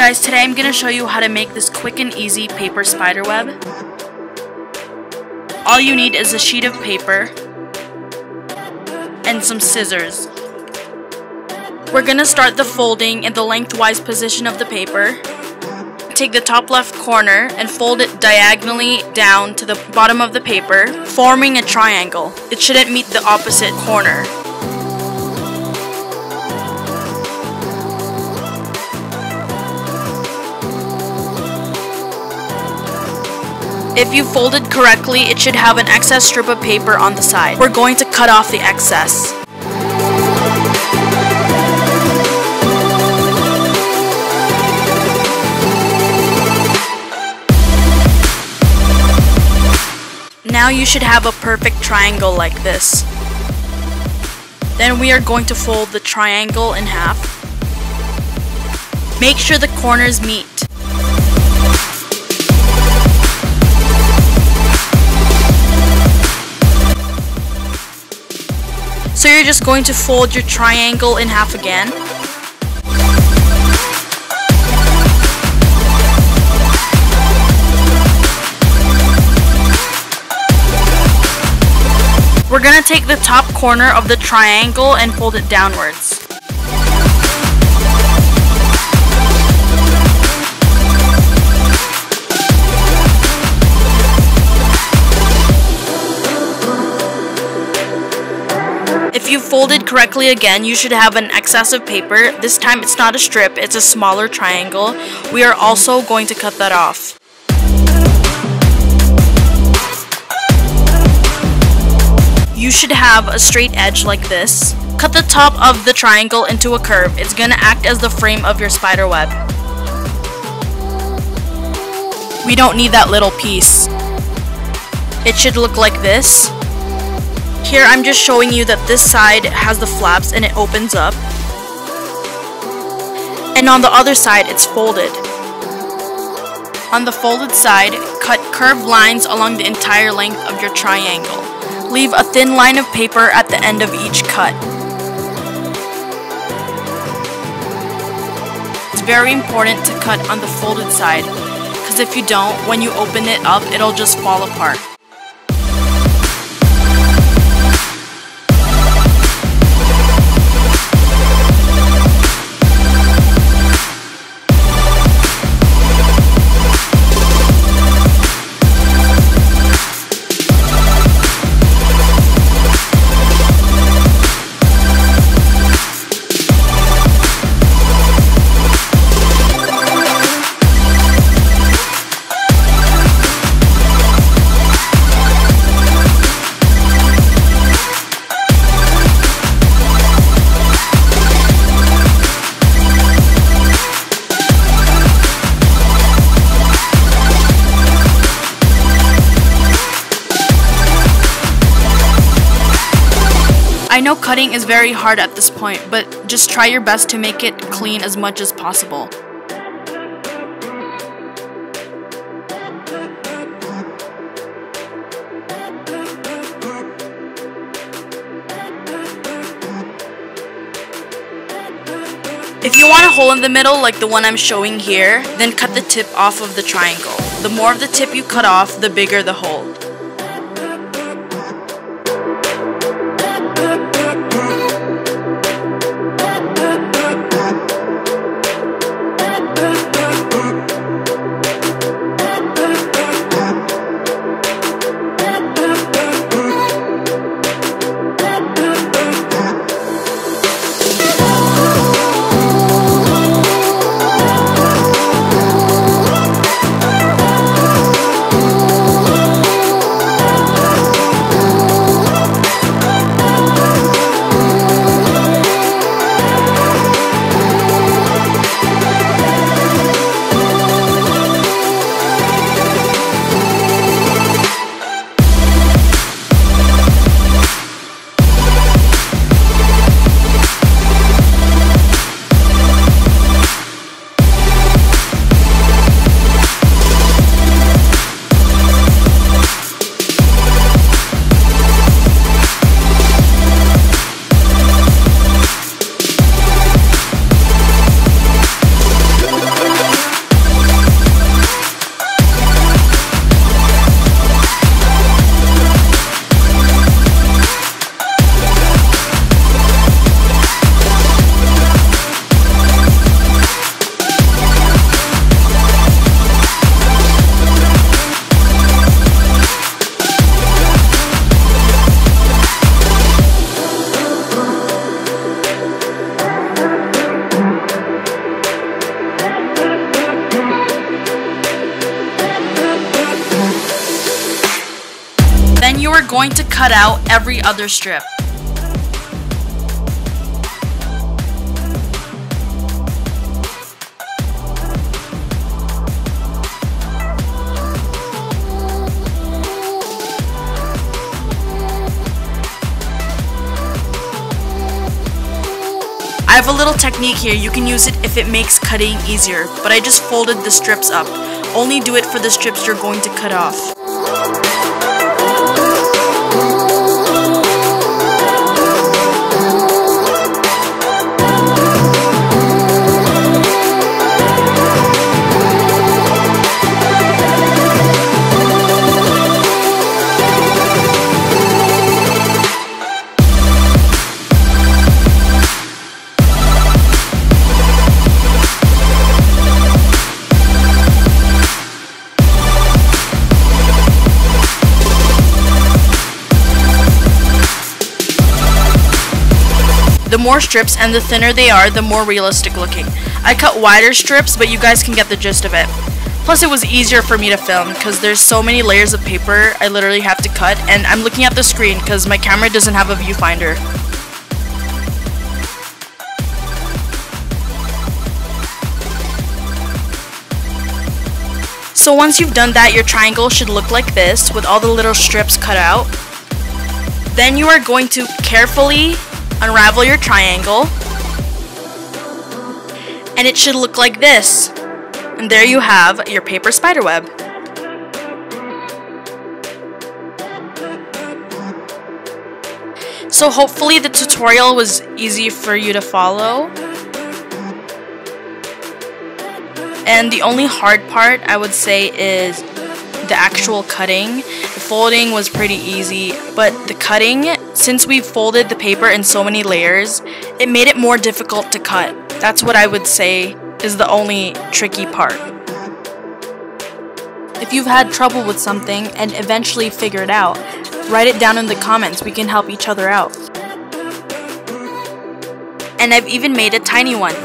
guys, today I'm going to show you how to make this quick and easy paper spider web. All you need is a sheet of paper and some scissors. We're going to start the folding in the lengthwise position of the paper. Take the top left corner and fold it diagonally down to the bottom of the paper, forming a triangle. It shouldn't meet the opposite corner. If you folded correctly, it should have an excess strip of paper on the side. We're going to cut off the excess. Now you should have a perfect triangle like this. Then we are going to fold the triangle in half. Make sure the corners meet. So you're just going to fold your triangle in half again. We're going to take the top corner of the triangle and fold it downwards. If you folded correctly again, you should have an excess of paper. This time it's not a strip, it's a smaller triangle. We are also going to cut that off. You should have a straight edge like this. Cut the top of the triangle into a curve. It's going to act as the frame of your spider web. We don't need that little piece. It should look like this. Here I'm just showing you that this side has the flaps and it opens up. And on the other side it's folded. On the folded side, cut curved lines along the entire length of your triangle. Leave a thin line of paper at the end of each cut. It's very important to cut on the folded side, because if you don't, when you open it up, it'll just fall apart. I know cutting is very hard at this point, but just try your best to make it clean as much as possible. If you want a hole in the middle like the one I'm showing here, then cut the tip off of the triangle. The more of the tip you cut off, the bigger the hole. cut out every other strip. I have a little technique here. You can use it if it makes cutting easier, but I just folded the strips up. Only do it for the strips you're going to cut off. The more strips and the thinner they are, the more realistic looking. I cut wider strips, but you guys can get the gist of it. Plus it was easier for me to film because there's so many layers of paper I literally have to cut, and I'm looking at the screen because my camera doesn't have a viewfinder. So once you've done that, your triangle should look like this with all the little strips cut out. Then you are going to carefully unravel your triangle, and it should look like this. And there you have your paper spiderweb. So hopefully the tutorial was easy for you to follow. And the only hard part I would say is the actual cutting. The folding was pretty easy, but the cutting, since we folded the paper in so many layers, it made it more difficult to cut. That's what I would say is the only tricky part. If you've had trouble with something and eventually figure it out, write it down in the comments. We can help each other out. And I've even made a tiny one.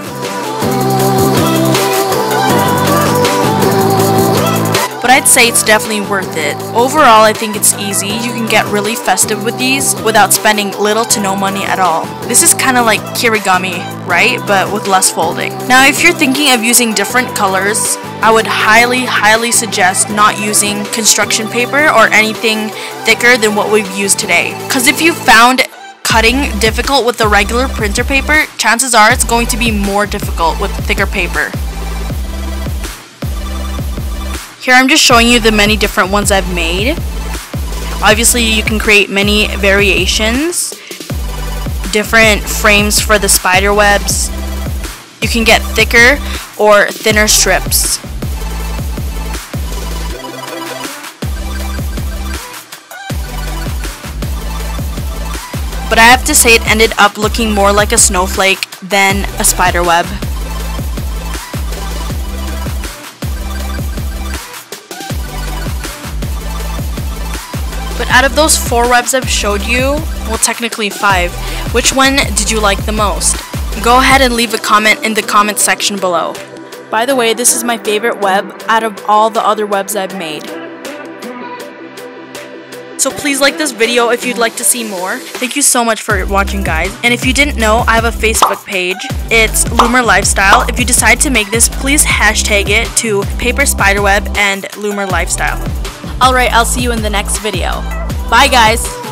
But I'd say it's definitely worth it. Overall, I think it's easy. You can get really festive with these without spending little to no money at all. This is kind of like kirigami, right? But with less folding. Now, if you're thinking of using different colors, I would highly suggest not using construction paper or anything thicker than what we've used today. Because if you found cutting difficult with the regular printer paper, chances are it's going to be more difficult with thicker paper. Here I'm just showing you the many different ones I've made. Obviously you can create many variations, different frames for the spider webs. You can get thicker or thinner strips. But I have to say it ended up looking more like a snowflake than a spider web. But out of those 4 webs I've showed you, well technically 5, which one did you like the most? Go ahead and leave a comment in the comment section below. By the way, this is my favorite web out of all the other webs I've made. So please like this video if you'd like to see more. Thank you so much for watching, guys. And if you didn't know, I have a Facebook page. It's Loomer Lifestyle. If you decide to make this, please hashtag it to Paper Spiderweb and Loomer Lifestyle. Alright, I'll see you in the next video. Bye, guys!